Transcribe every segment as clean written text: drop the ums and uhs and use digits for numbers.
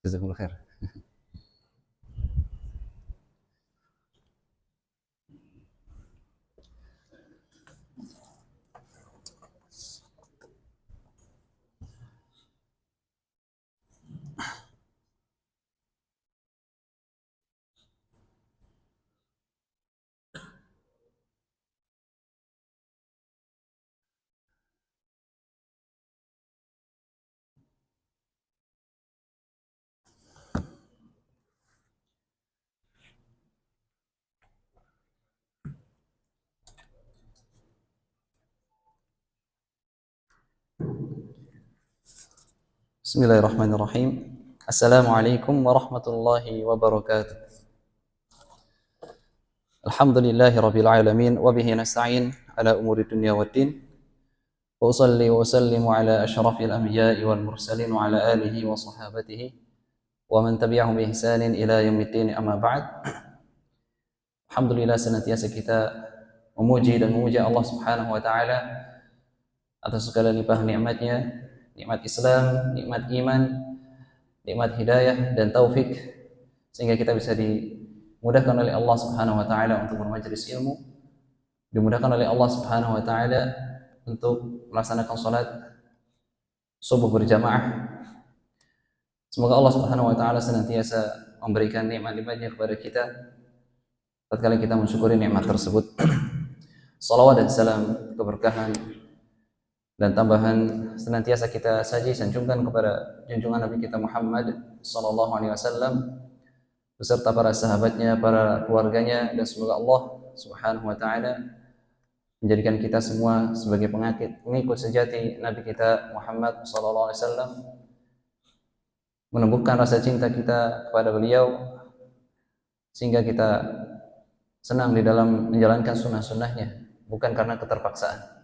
Jazakumullah khair. Bismillahirrahmanirrahim. Assalamualaikum warahmatullahi wabarakatuh. Alhamdulillahi rabbil alamin wa bihi nasta'in ala umuri dunya waddin. Wa usalli wa usallimu ala asyrafil anbiya'i wal mursalin wa ala alihi wa sahabatihi wa man tabi'ahum bi ihsanin ila yaumiddin, amma ba'd. Alhamdulillah, senantiasa kita memuji dan memuja Allah Subhanahu wa taala atas segala limpah nikmatnya, nikmat Islam, nikmat iman, nikmat hidayah dan taufik, sehingga kita bisa dimudahkan oleh Allah Subhanahu wa taala untuk bermajelis ilmu, dimudahkan oleh Allah Subhanahu wa taala untuk melaksanakan salat subuh berjamaah. Semoga Allah Subhanahu wa taala senantiasa memberikan nikmat-nikmatnya kepada kita tatkala kita mensyukuri nikmat tersebut. Salawat dan salam, keberkahan dan tambahan senantiasa kita saji sanjungkan kepada junjungan Nabi kita Muhammad sallallahu alaihi wasallam beserta para sahabatnya, para keluarganya, dan semoga Allah Subhanahu wa taala menjadikan kita semua sebagai pengikut sejati Nabi kita Muhammad sallallahu alaihi wasallam, menumbuhkan rasa cinta kita kepada beliau sehingga kita senang di dalam menjalankan sunnah-sunnahnya, bukan karena keterpaksaan.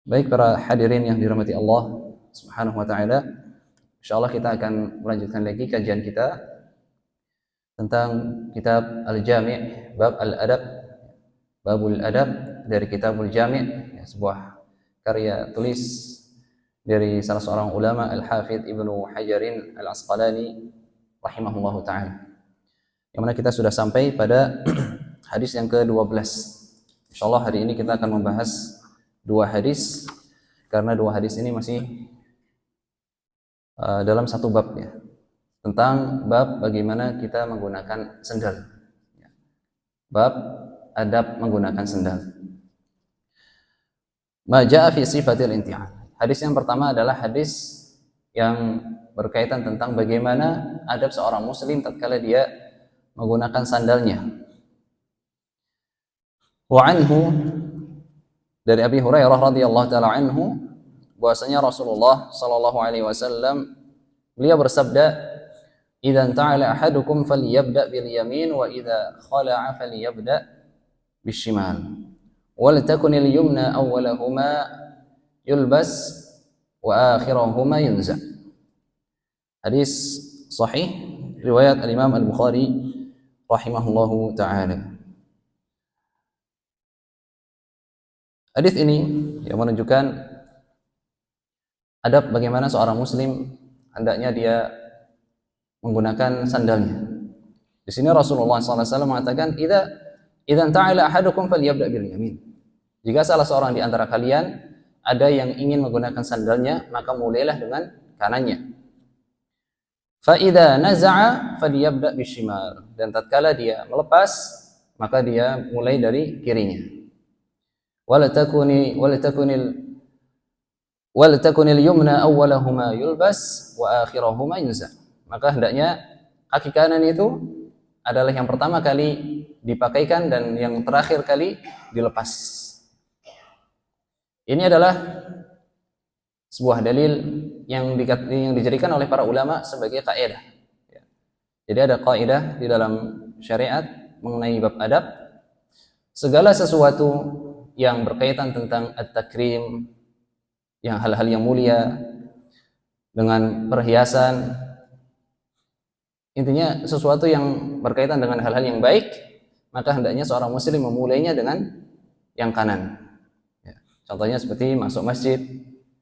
Baik para hadirin yang dirahmati Allah Subhanahu wa taala, insyaallah kita akan melanjutkan lagi kajian kita tentang kitab Al-Jami', bab Al-Adab, Babul Adab dari Kitabul Jami', sebuah karya tulis dari salah seorang ulama, Al-Hafidz Ibnu Hajarin Al-Asqalani rahimahullahu taala. Yang mana kita sudah sampai pada hadis yang ke-12. Insyaallah hari ini kita akan membahas dua hadis, karena dua hadis ini masih dalam satu bab, ya, tentang bab bagaimana kita menggunakan sendal, bab adab menggunakan sendal. Ma jaa fi sifatil inti'al. Hadis yang pertama adalah hadis yang berkaitan tentang bagaimana adab seorang muslim tatkala dia menggunakan sandalnya. Wa anhu, dari Abi Hurairah radhiyallahu taala anhu, bahwasanya Rasulullah sallallahu alaihi wasallam beliau bersabda, "Idza ta'ala ahadukum falyabda bil yamin wa idza khala'a falyabda bishimal. Wal takunil yumna awwalahuma yulbas wa akhirahuma yunza." Hadis sahih riwayat Al-Imam Al-Bukhari rahimahullahu taala. Hadis ini yang menunjukkan adab bagaimana seorang muslim hendaknya dia menggunakan sandalnya. Di sini Rasulullah SAW mengatakan, "Idza ta'ala ahadukum falyabda bil yamin." Jika salah seorang di antara kalian ada yang ingin menggunakan sandalnya, maka mulailah dengan kanannya. Fa idza naza'a falyabda bishimal. Dan tatkala dia melepas, maka dia mulai dari kirinya. Wal takunil yumna awwalahuma yulbas wa akhirahuma yunza. Maka hendaknya kaki kanan itu adalah yang pertama kali dipakaikan dan yang terakhir kali dilepas. Ini adalah sebuah dalil yang dijadikan oleh para ulama sebagai kaidah. Jadi ada kaidah di dalam syariat mengenai bab adab, segala sesuatu yang berkaitan tentang at-takrim, yang hal-hal yang mulia, dengan perhiasan, intinya sesuatu yang berkaitan dengan hal-hal yang baik, maka hendaknya seorang muslim memulainya dengan yang kanan. Ya, contohnya seperti masuk masjid.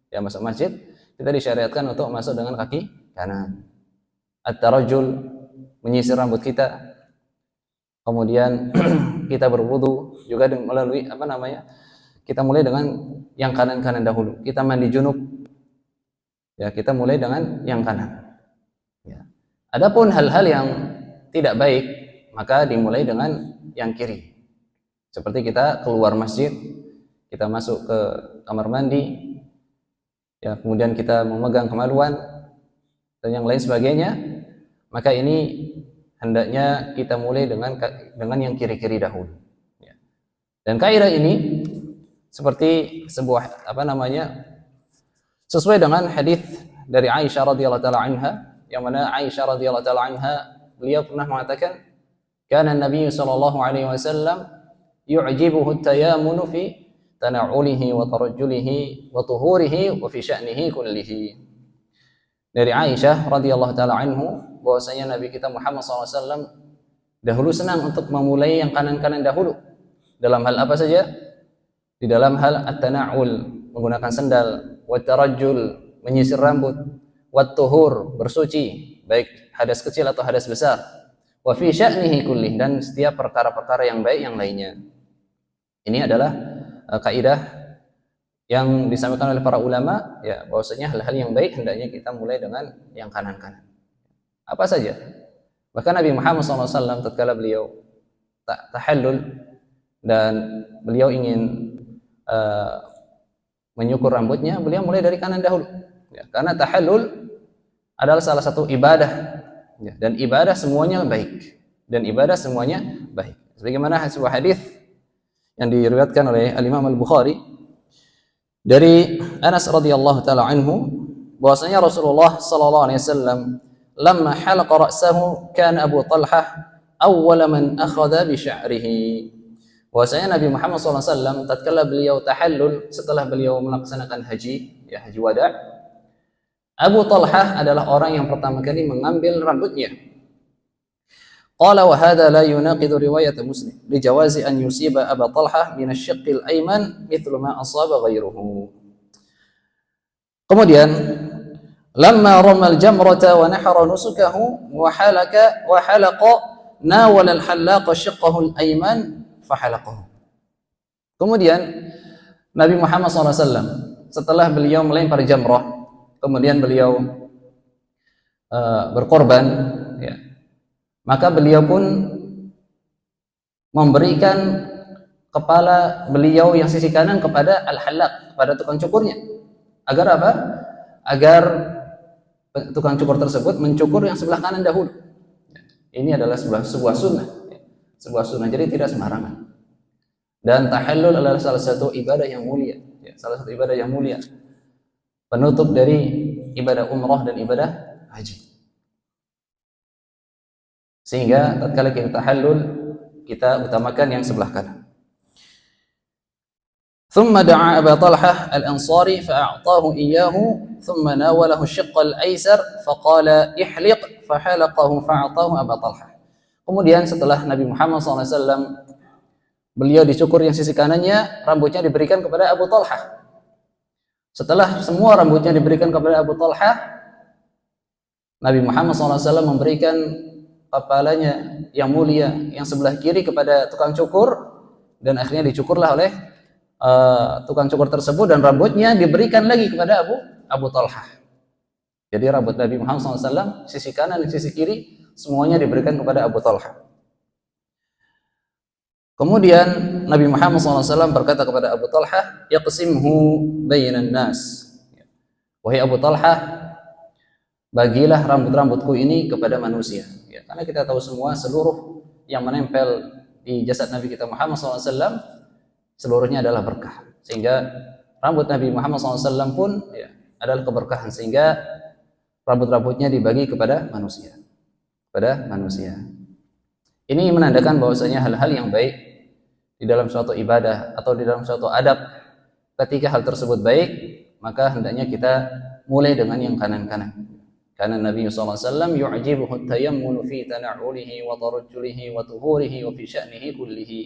Ya, masuk masjid kita disyariatkan untuk masuk dengan kaki kanan. At-tarajjul, menyisir rambut kita. Kemudian kita berwudu juga melalui kita mulai dengan yang kanan-kanan dahulu. Kita mandi junub, ya kita mulai dengan yang kanan. Ya. Adapun hal-hal yang tidak baik, maka dimulai dengan yang kiri. Seperti kita keluar masjid, kita masuk ke kamar mandi, ya kemudian kita memegang kemaluan dan yang lain sebagainya, maka ini hendaknya kita mulai dengan yang kiri-kiri dahulu. Ya. Dan kaidah ini seperti sebuah sesuai dengan hadis dari Aisyah radhiyallahu taala anha, yang mana Aisyah radhiyallahu taala anha beliau pernah mengatakan, kana Nabi sallallahu alaihi wasallam yu'jibuhu at-tayammunu fi tana'ulihi wa tarajjulihi wa tuhurihi wa fi sya'nihi kullihi. Dari Aisyah radhiyallahu taala anhu bahwasanya Nabi kita Muhammad SAW dahulu senang untuk memulai yang kanan-kanan dahulu. Dalam hal apa saja? Di dalam hal at-tana'ul, menggunakan sandal, wa tarajjul, menyisir rambut, wa tuhur, bersuci, baik hadas kecil atau hadas besar, wa fi sya'nihi kullih, dan setiap perkara-perkara yang baik yang lainnya. Ini adalah kaidah yang disampaikan oleh para ulama, ya bahwasanya hal-hal yang baik hendaknya kita mulai dengan yang kanan-kanan. Apa saja? Bahkan Nabi Muhammad SAW tatkala beliau tahallul dan beliau ingin menyukur rambutnya, beliau mulai dari kanan dahulu. Ya, karena tahallul adalah salah satu ibadah, ya, dan ibadah semuanya baik. Dan ibadah semuanya baik. Sebagaimana sebuah hadis yang diriwayatkan oleh Al-Imam Al-Bukhari dari Anas radhiyallahu taala anhu bahwasanya Rasulullah sallallahu alaihi wasallam lamma halaqa ra'sahu kana Abu Talhah awwala man akhadha bi sya'rihi. Bahwasanya Nabi Muhammad SAW tatkala beliau tahallul, setelah beliau melaksanakan haji, ya haji wada, Abu Talhah adalah orang yang pertama kali mengambil rambutnya. Qala wa hadha la yunaqidu riwayat Muslim li jawazi an yusiba Abu Talhah min asy-syiqqi al-ayman mithlu ma asaba ghairuhu. Kemudian lamma rama al-jamrata wa nahara nusukahu wa halaqa nawala al-halaqa syiqqahu al-ayman fahalaqahu. Kemudian Nabi Muhammad SAW setelah beliau melempar jamrah, kemudian beliau berkorban, ya, maka beliau pun memberikan kepala beliau yang sisi kanan kepada al-halaq, kepada tukang cukurnya. Agar apa? Agar tukang cukur tersebut mencukur yang sebelah kanan dahulu. Ini adalah sebuah sunnah. Sebuah sunnah, jadi tidak sembarangan. Dan tahallul adalah salah satu ibadah yang mulia, ya, salah satu ibadah yang mulia, penutup dari ibadah umrah dan ibadah haji. Sehingga tatkala kita tahallul, kita utamakan yang sebelah kanan. Thumma da'a Abu Talhah al-Ansari fa'a'tahu iyyahu thumma nawalahu ash-shiqq al-aysar faqala ihliq fahalaqahu fa'a'tahu Abu Talhah. Kemudian setelah Nabi Muhammad SAW beliau dicukur yang sisi kanannya, rambutnya diberikan kepada Abu Talhah. Setelah semua rambutnya diberikan kepada Abu Talhah, Nabi Muhammad SAW memberikan kepalanya yang mulia yang sebelah kiri kepada tukang cukur, dan akhirnya dicukurlah oleh tukang cukur tersebut, dan rambutnya diberikan lagi kepada Abu Talhah. Jadi rambut Nabi Muhammad SAW sisi kanan dan sisi kiri semuanya diberikan kepada Abu Talhah. Kemudian Nabi Muhammad SAW berkata kepada Abu Talhah, yaqsimhu bainan nas. Wahai Abu Talhah, bagilah rambut-rambutku ini kepada manusia. Ya, karena kita tahu semua seluruh yang menempel di jasad Nabi kita Muhammad SAW seluruhnya adalah berkah. Sehingga rambut Nabi Muhammad SAW pun, ya, adalah keberkahan, sehingga rambut-rambutnya dibagi kepada manusia. Ini menandakan bahwasanya hal-hal yang baik di dalam suatu ibadah atau di dalam suatu adab, ketika hal tersebut baik, maka hendaknya kita mulai dengan yang kanan-kanan. Karena Nabi SAW yu'jibuhu at-tayammunu fi tana'ulihi wa tarajjulihi wa tuhurihi wa fi sya'nihi kullihi.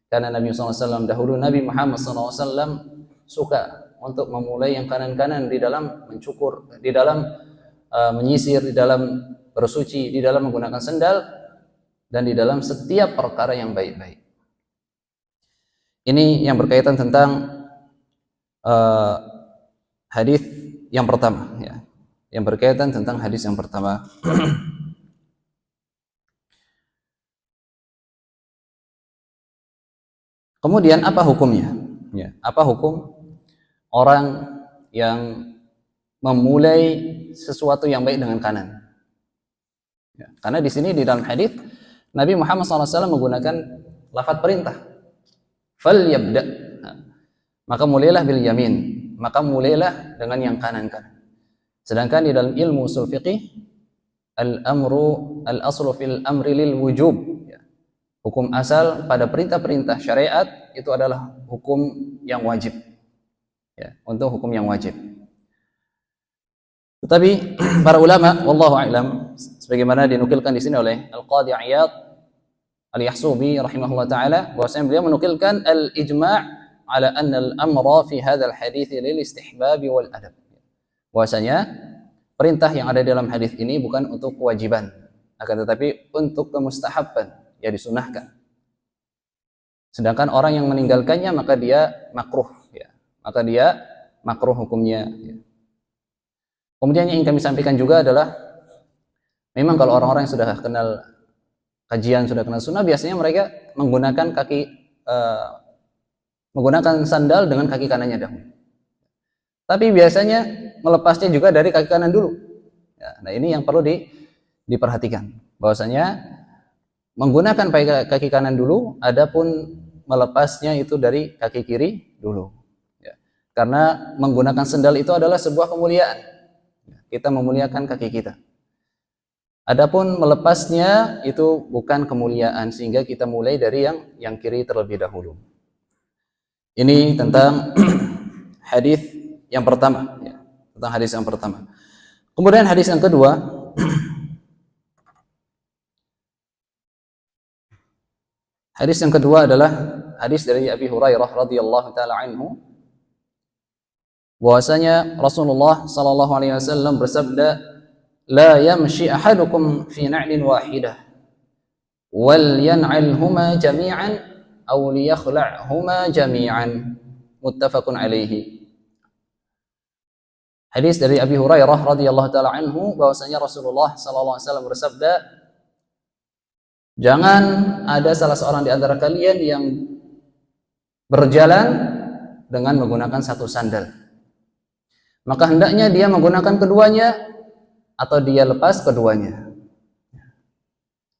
Karena Nabi SAW dahulu, Nabi Muhammad SAW suka untuk memulai yang kanan-kanan di dalam mencukur, di dalam menyisir, di dalam bersuci, di dalam menggunakan sendal, dan di dalam setiap perkara yang baik-baik. Ini yang berkaitan tentang hadis yang pertama, ya. Yang berkaitan tentang hadis yang pertama. Kemudian apa hukumnya? Ya, apa hukum orang yang memulai sesuatu yang baik dengan kanan? Ya, karena di sini di dalam hadis Nabi Muhammad SAW menggunakan lafaz perintah. Falyabda. Maka mulailah bil yamin. Maka mulailah dengan yang kanan-kanan. Sedangkan di dalam ilmu usul fiqih, al-aslu fil amri lil wujub. Hukum asal pada perintah-perintah syariat itu adalah hukum yang wajib. Ya, untuk hukum yang wajib. Tetapi para ulama, wallahu a'lam, sebagaimana dinukilkan di sini oleh Al-Qadhi Iyad Al-Yahsubi rahimahullah taala, bahwasanya beliau menukilkan al-ijma' ala anna al-amra fi hadzal hadits lil istihbab wal adab. Bahwasanya perintah yang ada dalam hadis ini bukan untuk kewajiban, akan tetapi untuk kemustahabban, ya disunahkan. Sedangkan orang yang meninggalkannya maka dia makruh, ya. Maka dia makruh hukumnya, ya. Kemudian yang ingin kami sampaikan juga adalah memang kalau orang-orang yang sudah kenal kajian, sudah kenal sunnah, biasanya mereka menggunakan menggunakan sandal dengan kaki kanannya dahulu. Tapi biasanya melepasnya juga dari kaki kanan dulu. Ya, nah ini yang perlu diperhatikan, bahwasanya menggunakan kaki kanan dulu, adapun melepasnya itu dari kaki kiri dulu. Ya. Karena menggunakan sandal itu adalah sebuah kemuliaan. Kita memuliakan kaki kita. Adapun melepasnya itu bukan kemuliaan, sehingga kita mulai dari yang kiri terlebih dahulu. Ini tentang hadis yang pertama, ya. Tentang hadis yang pertama. Kemudian hadis yang kedua. Hadis yang kedua adalah hadis dari Abi Hurairah radhiyallahu taala anhu, bahwasanya Rasulullah sallallahu alaihi wasallam bersabda, "La yamshi ahadukum fi na'lin wahidah wal yan'alhuma jami'an aw liyakhla'huma jami'an." Muttafaqun alaihi. Hadis dari Abi Hurairah radhiyallahu taala anhu, bahwasanya Rasulullah sallallahu alaihi wasallam bersabda, jangan ada salah seorang di antara kalian yang berjalan dengan menggunakan satu sandal. Maka hendaknya dia menggunakan keduanya atau dia lepas keduanya.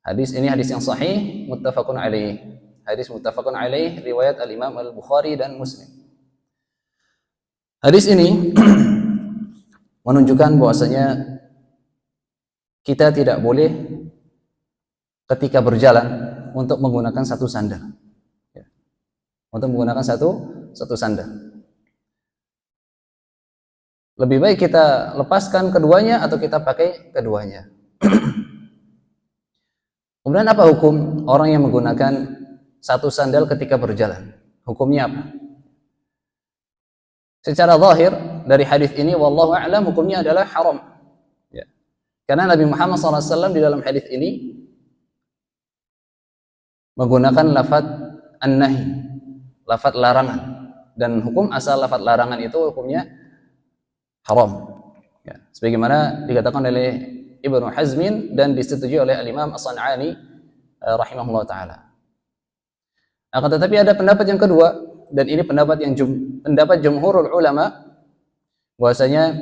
Hadis ini hadis yang sahih, muttafaqun alaih. Hadis muttafaqun alaih, riwayat al-Imam Al-Bukhari dan Muslim. Hadis ini menunjukkan bahwasanya kita tidak boleh ketika berjalan untuk menggunakan satu sandal, ya. Untuk menggunakan satu sandal. Lebih baik kita lepaskan keduanya atau kita pakai keduanya. Kemudian apa hukum orang yang menggunakan satu sandal ketika berjalan? Hukumnya apa? Secara zahir dari hadis ini, wallahu a'lam, hukumnya adalah haram. Ya. Karena Nabi Muhammad SAW di dalam hadis ini menggunakan lafaz an-nahi, lafaz larangan, dan hukum asal lafaz larangan itu hukumnya haram. Ya. Sebagaimana dikatakan oleh Ibnu Hazmin dan disetujui oleh Al-Imam As-San'ani rahimahullah ta'ala. Akan tetapi ada pendapat yang kedua, dan ini pendapat jumhurul ulama, bahwasanya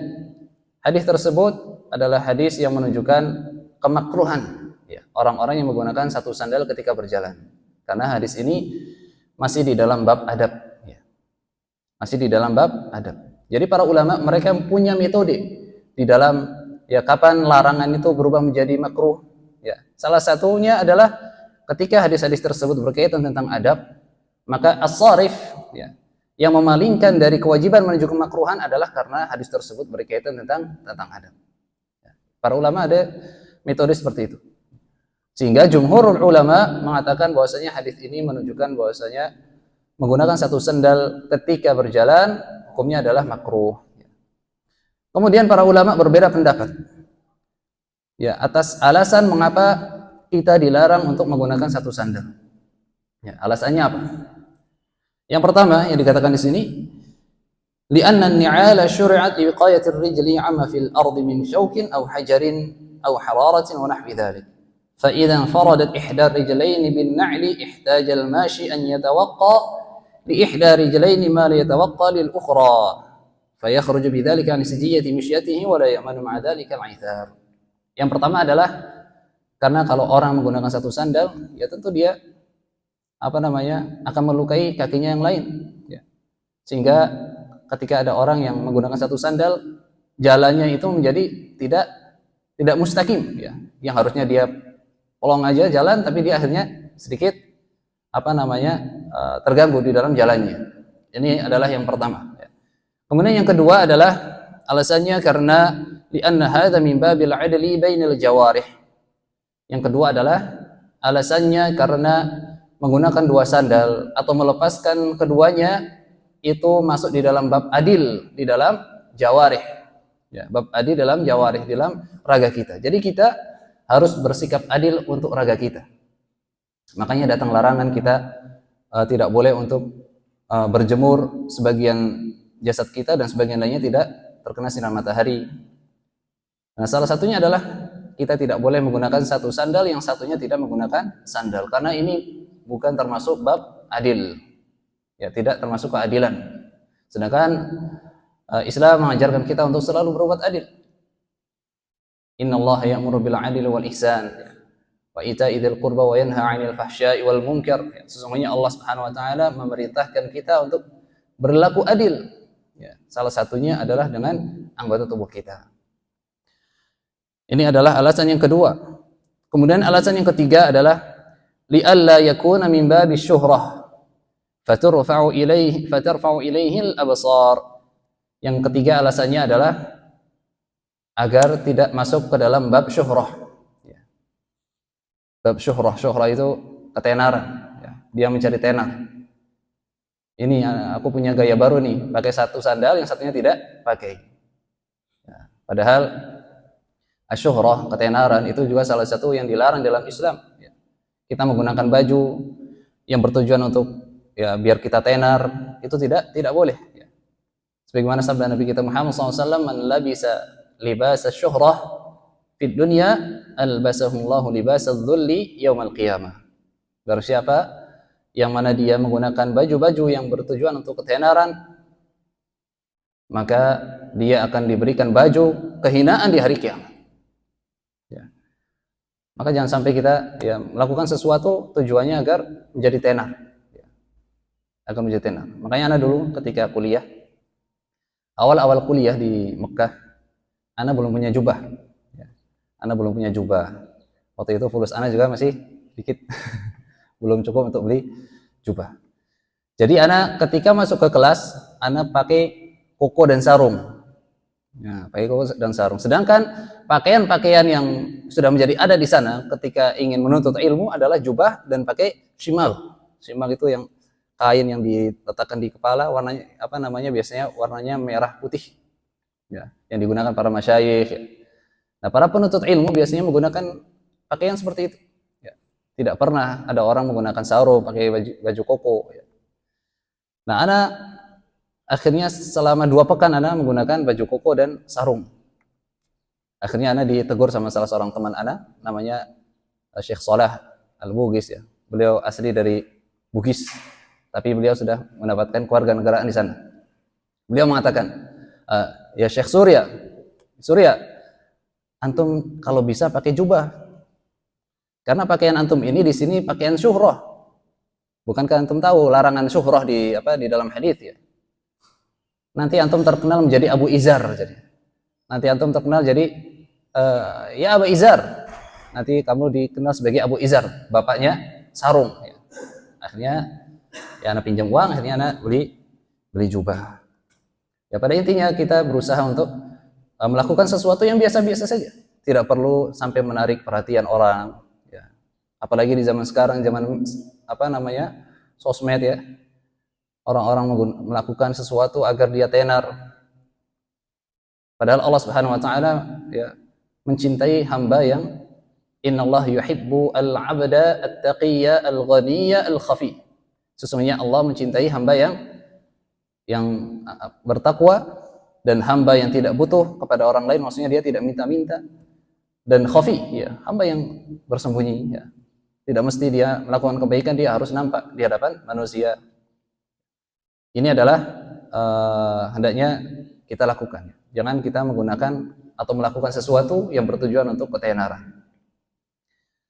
hadis tersebut adalah hadis yang menunjukkan kemakruhan, ya, orang-orang yang menggunakan satu sandal ketika berjalan. Karena hadis ini masih di dalam bab adab, ya. Masih di dalam bab adab. Jadi para ulama mereka punya metode di dalam, ya, kapan larangan itu berubah menjadi makruh. Ya, salah satunya adalah ketika hadis-hadis tersebut berkaitan tentang adab, maka as-sarif, ya, yang memalingkan dari kewajiban menuju kemakruhan adalah karena hadis tersebut berkaitan tentang adab. Ya, para ulama ada metode seperti itu. Sehingga jumhurul ulama mengatakan bahwasanya hadis ini menunjukkan bahwasanya menggunakan satu sandal ketika berjalan hukumnya adalah makruh. Kemudian para ulama berbeda pendapat. Ya, atas alasan mengapa kita dilarang untuk menggunakan satu sandal. Ya, alasannya apa? Yang pertama yang dikatakan di sini, li'anna an-ni'ala syuri'at liwiqayati ar-rijli 'amma fil ardi min syaukin aw hajarin aw hararatin wa nahwi dhalik. Fa idza faradat ihda ar-rijlayn bin na'li ihtaja al-mashi an yatawaqqa li ihda rijlayn ma la yatawaqqa lil ukhra. Fa yakhruju bidzalika an sijiyati mishyatihi wa la ya'manu ma'a dzalika al-'ithar. Yang pertama adalah karena kalau orang menggunakan satu sandal, ya tentu dia akan melukai kakinya yang lain. Ya. Sehingga ketika ada orang yang menggunakan satu sandal, jalannya itu menjadi tidak mustaqim. Ya. Yang harusnya dia polong aja jalan, tapi dia akhirnya sedikit terganggu di dalam jalannya. Ini adalah yang pertama. Ya. Kemudian yang kedua adalah alasannya karena li'anna hadza min babil 'adli bainal jawarih. Yang kedua adalah alasannya karena menggunakan dua sandal atau melepaskan keduanya itu masuk di dalam bab adil di dalam jawarih. Ya, bab adil dalam jawarih, dalam raga kita. Jadi kita harus bersikap adil untuk raga kita. Makanya datang larangan kita tidak boleh untuk berjemur sebagian jasad kita dan sebagian lainnya tidak terkena sinar matahari. Nah, salah satunya adalah kita tidak boleh menggunakan satu sandal, yang satunya tidak menggunakan sandal, karena ini bukan termasuk bab adil. Ya, tidak termasuk keadilan. Sedangkan Islam mengajarkan kita untuk selalu berbuat adil. Innallaha ya'muru bil 'adli wal ihsan wa ita'i dzil qurba wa yanha 'anil fahsya'i wal munkar. Ya, sesungguhnya Allah Subhanahu wa taala memerintahkan kita untuk berlaku adil. Ya, salah satunya adalah dengan anggota tubuh kita. Ini adalah alasan yang kedua. Kemudian alasan yang ketiga adalah li'alla yakuna min babi syuhrah fatarfa'u ilaihi al-absar. Yang ketiga alasannya adalah agar tidak masuk ke dalam bab syuhrah. Ya. Bab syuhrah, syuhrah itu ketenaran. Ya. Dia mencari tenar. Ini aku punya gaya baru nih, pakai satu sandal, yang satunya tidak pakai. Ya. Padahal asyuhrah, ketenaran, itu juga salah satu yang dilarang dalam Islam. Ya. Kita menggunakan baju yang bertujuan untuk biar kita tenar, itu tidak boleh. Ya. Sebagaimana sabda Nabi kita Muhammad SAW, man labisa libasa syuhrah fid dunya albasahullahu libasa dhulli yaumal qiyamah. Barang siapa yang mana dia menggunakan baju-baju yang bertujuan untuk ketenaran, maka dia akan diberikan baju kehinaan di hari kiamat. Ya. Maka jangan sampai kita melakukan sesuatu tujuannya agar menjadi tenar. Ya. Agar menjadi tenar. Makanya anak dulu ketika kuliah, awal-awal kuliah di Mekah, anak belum punya jubah. Ya. Anak belum punya jubah. Waktu itu fulus anak juga masih dikit. Belum cukup untuk beli jubah. Jadi anak ketika masuk ke kelas, anak pakai koko dan sarung. Ya, pakai koko dan sarung. Sedangkan pakaian-pakaian yang sudah menjadi ada di sana ketika ingin menuntut ilmu adalah jubah dan pakai shimal. Shimal itu yang kain yang diletakkan di kepala, warnanya biasanya warnanya merah putih. Ya, yang digunakan para masyayikh. Nah, para penuntut ilmu biasanya menggunakan pakaian seperti itu. Ya. Tidak pernah ada orang menggunakan sarung, pakai baju koko. Ya. Nah, anak akhirnya selama 2 pekan anak menggunakan baju koko dan sarung. Akhirnya anak ditegur sama salah seorang teman anak, namanya Syekh Salah Al-Bugis. Ya. Beliau asli dari Bugis, tapi beliau sudah mendapatkan kewarganegaraan di sana. Beliau mengatakan, ya Syekh Surya, antum kalau bisa pakai jubah, karena pakaian antum ini di sini pakaian syuhrah. Bukankah antum tahu larangan syuhrah di dalam hadis ya? Nanti antum terkenal menjadi Abu Izar, jadi nanti antum terkenal jadi Abu Izar. Nanti kamu dikenal sebagai Abu Izar, bapaknya sarung. Ya. Akhirnya anak pinjam uang, akhirnya anak beli jubah. Ya, pada intinya kita berusaha untuk melakukan sesuatu yang biasa-biasa saja, tidak perlu sampai menarik perhatian orang. Ya. Apalagi di zaman sekarang, zaman sosmed ya, orang-orang melakukan sesuatu agar dia tenar. Padahal Allah Subhanahu Wa Taala ya mencintai hamba yang innallaha yuhibbu al-'abda at-taqiyya al-ghaniyya al-khafi. Sesungguhnya Allah mencintai hamba yang bertakwa dan hamba yang tidak butuh kepada orang lain, maksudnya dia tidak minta-minta, dan khafi, ya, hamba yang bersembunyi, ya. Tidak mesti dia melakukan kebaikan dia harus nampak di hadapan manusia. Ini adalah hendaknya kita lakukan. Jangan kita menggunakan atau melakukan sesuatu yang bertujuan untuk ketenaran.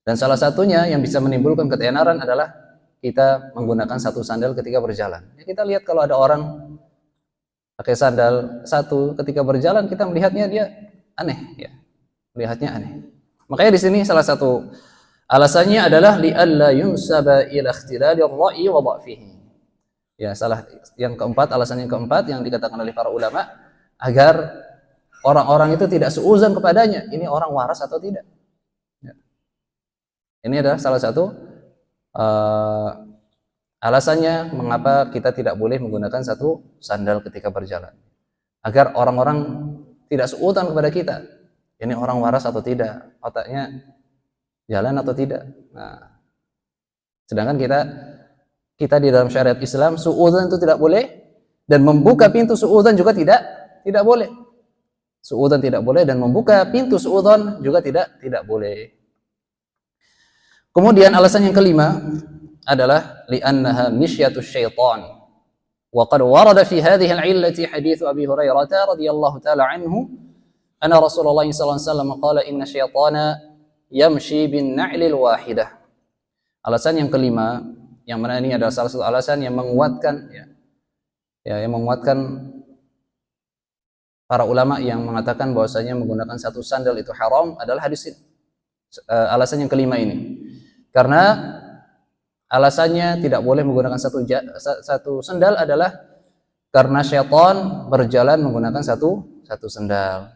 Dan salah satunya yang bisa menimbulkan ketenaran adalah kita menggunakan satu sandal ketika berjalan. Ya, kita lihat kalau ada orang pakai sandal satu ketika berjalan, kita melihatnya dia aneh, ya. Melihatnya aneh. Makanya di sini salah satu alasannya adalah li'alla yunsaba ila ikhtilali ar-ra'yi wa dha'fihi. Ya, yang keempat, alasan yang keempat yang dikatakan oleh para ulama, agar orang-orang itu tidak seuzon kepadanya, ini orang waras atau tidak. Ya. Ini adalah salah satu alasannya mengapa kita tidak boleh menggunakan satu sandal ketika berjalan, agar orang-orang tidak seuzon kepada kita, ini orang waras atau tidak, otaknya jalan atau tidak. Nah, sedangkan kita di dalam syariat Islam suudzon itu tidak boleh, dan membuka pintu suudzon juga tidak boleh. Suudzon tidak boleh dan membuka pintu suudzon juga tidak boleh. Kemudian alasan yang kelima adalah li'annaha misyatus syaitan. Wa qad warada fi hadhihi al-'illati hadits Abi Hurairah radhiyallahu ta'ala anhu anna Rasulullah sallallahu alaihi wasallam qala inna syaitana yamshi bin na'lil wahidah. Alasan yang kelima, yang mana ini adalah salah satu alasan yang menguatkan yang menguatkan para ulama yang mengatakan bahwasanya menggunakan satu sandal itu haram adalah hadis ini. Alasan yang kelima ini, karena alasannya tidak boleh menggunakan satu sandal adalah karena syaitan berjalan menggunakan satu sandal.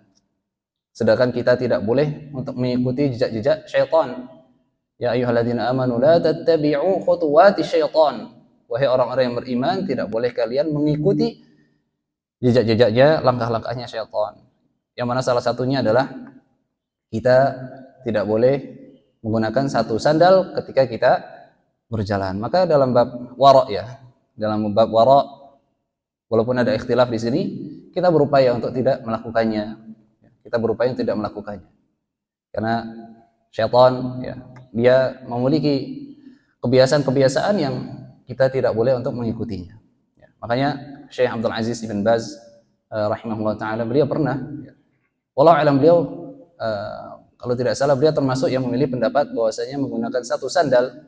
Sedangkan kita tidak boleh untuk mengikuti jejak-jejak syaitan. Ya ayyuhalladzina amanu la tattabi'u khutuwati syaitan. Wahai orang-orang yang beriman, tidak boleh kalian mengikuti jejak-jejaknya, langkah-langkahnya syaitan. Yang mana salah satunya adalah kita tidak boleh menggunakan satu sandal ketika kita berjalan. Maka dalam bab wara', walaupun ada ikhtilaf di sini, kita berupaya untuk tidak melakukannya. Karena syaitan, dia memiliki kebiasaan-kebiasaan yang kita tidak boleh untuk mengikutinya. Makanya Syekh Abdul Aziz Ibn Baz rahimahullah ta'ala, beliau pernah, wallahu alam, beliau kalau tidak salah beliau termasuk yang memilih pendapat bahwasanya menggunakan satu sandal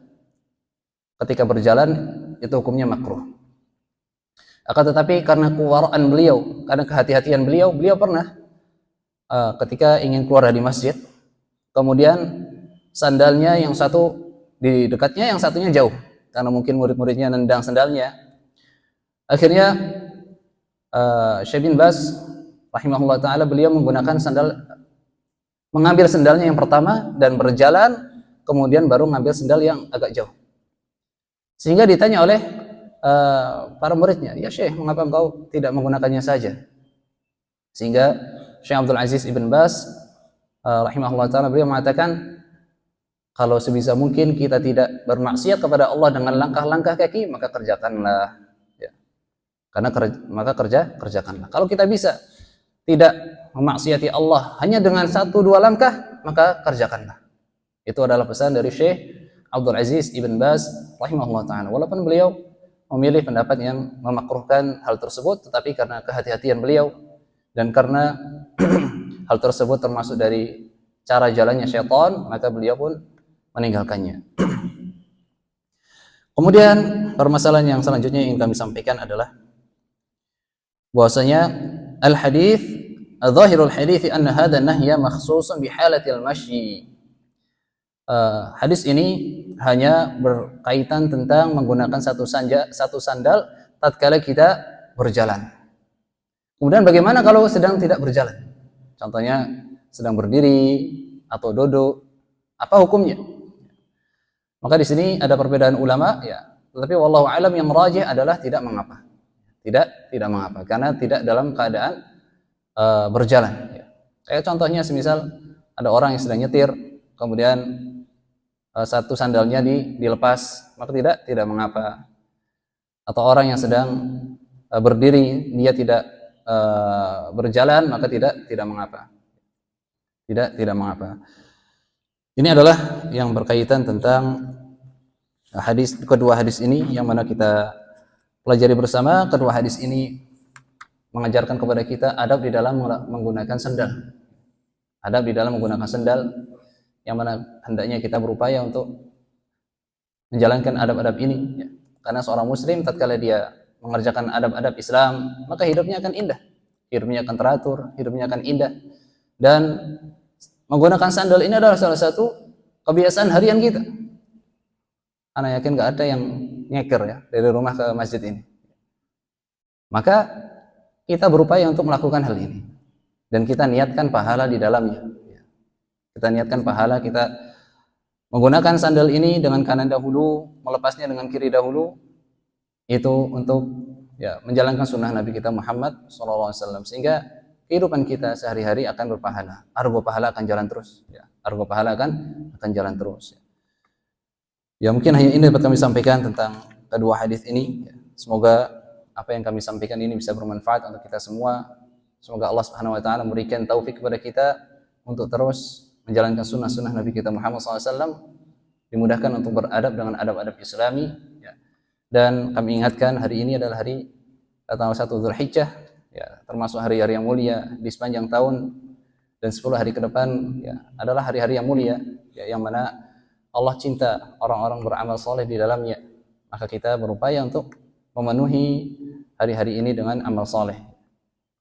ketika berjalan itu hukumnya makruh. Akan tetapi karena kewaraan beliau, karena kehati-hatian beliau pernah ketika ingin keluar dari masjid, kemudian sandalnya yang satu di dekatnya, yang satunya jauh, karena mungkin murid-muridnya nendang sandalnya. Akhirnya Syekh bin Baz rahimahullah ta'ala, beliau mengambil sandalnya yang pertama dan berjalan, kemudian baru mengambil sandal yang agak jauh. Sehingga ditanya oleh para muridnya, ya Syekh, mengapa engkau tidak menggunakannya saja? Sehingga Syekh Abdul Aziz Ibn Baz rahimahullah ta'ala, beliau mengatakan, kalau sebisa mungkin kita tidak bermaksiat kepada Allah dengan langkah-langkah kaki, maka kerjakanlah. Kerjakanlah. Kalau kita bisa tidak memaksiati Allah hanya dengan 1-2 langkah, maka kerjakanlah. Itu adalah pesan dari Syekh Abdul Aziz Ibn Baz rahimahullah ta'ala. Walaupun beliau memilih pendapat yang memakruhkan hal tersebut, tetapi karena kehati-hatian beliau dan karena hal tersebut termasuk dari cara jalannya syaitan, maka beliau pun meninggalkannya. Kemudian permasalahan yang selanjutnya yang ingin kami sampaikan adalah bahwasanya zahirul hadits anna hadha nahya makhsusun bi halatil masyi. Hadis ini hanya berkaitan tentang menggunakan satu sandal tatkala kita berjalan. Kemudian bagaimana kalau sedang tidak berjalan? Contohnya sedang berdiri atau duduk, apa hukumnya? Maka di sini ada perbedaan ulama, tetapi wallahu alam yang rajih adalah tidak mengapa. Tidak mengapa, karena tidak dalam keadaan berjalan. Kayak contohnya semisal ada orang yang sedang nyetir, kemudian satu sandalnya dilepas, maka tidak mengapa. Atau orang yang sedang berdiri, dia tidak berjalan, maka tidak mengapa. Tidak mengapa. Ini adalah yang berkaitan tentang kedua hadis ini yang mana kita pelajari bersama. Kedua hadis ini mengajarkan kepada kita adab di dalam menggunakan sendal. Adab di dalam menggunakan sendal, yang mana hendaknya kita berupaya untuk menjalankan adab-adab ini. Ya. Karena seorang muslim tatkala dia mengerjakan adab-adab Islam, maka hidupnya akan indah. Hidupnya akan teratur, hidupnya akan indah. Dan menggunakan sandal ini adalah salah satu kebiasaan harian kita. Ana yakin nggak ada yang nyeker ya dari rumah ke masjid ini. Maka kita berupaya untuk melakukan hal ini dan kita niatkan pahala di dalamnya. Kita niatkan pahala, kita menggunakan sandal ini dengan kanan dahulu, melepasnya dengan kiri dahulu, itu untuk ya menjalankan sunnah Nabi kita Muhammad SAW, sehingga kehidupan kita sehari-hari akan berpahala. Argo pahala akan jalan terus. Ya. Argo pahala akan jalan terus. Ya mungkin hanya ini dapat kami sampaikan tentang kedua hadis ini. Ya. Semoga apa yang kami sampaikan ini bisa bermanfaat untuk kita semua. Semoga Allah Subhanahu Wa Taala memberikan taufik kepada kita untuk terus menjalankan sunnah-sunnah Nabi kita Muhammad SAW. Dimudahkan untuk beradab dengan adab-adab Islami. Ya. Dan kami ingatkan hari ini adalah hari tanggal 1 Dzulhijjah. Ya, termasuk hari-hari yang mulia di sepanjang tahun, dan 10 hari ke depan ya, adalah hari-hari yang mulia ya, yang mana Allah cinta orang-orang beramal soleh di dalamnya. Maka kita berupaya untuk memenuhi hari-hari ini dengan amal soleh.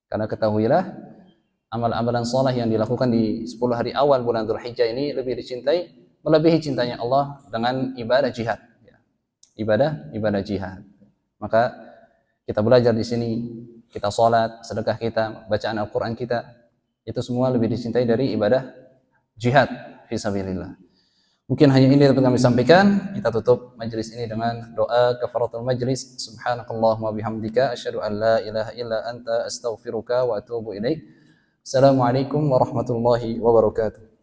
Karena ketahuilah amal-amalan soleh yang dilakukan di 10 hari awal bulan Dzulhijjah ini lebih dicintai, melebihi cintanya Allah dengan ibadah jihad ya. Ibadah jihad. Maka kita belajar di sini, kita sholat, sedekah kita, bacaan Al-Quran kita, itu semua lebih dicintai dari ibadah jihad fisabilillah. Mungkin hanya ini dapat kami sampaikan. Kita tutup majelis ini dengan doa kafaratul majlis. Subhanakallahumma bihamdika asyhadu an la ilaha illa anta astaghfiruka wa atubu ilaik. Assalamualaikum warahmatullahi wabarakatuh.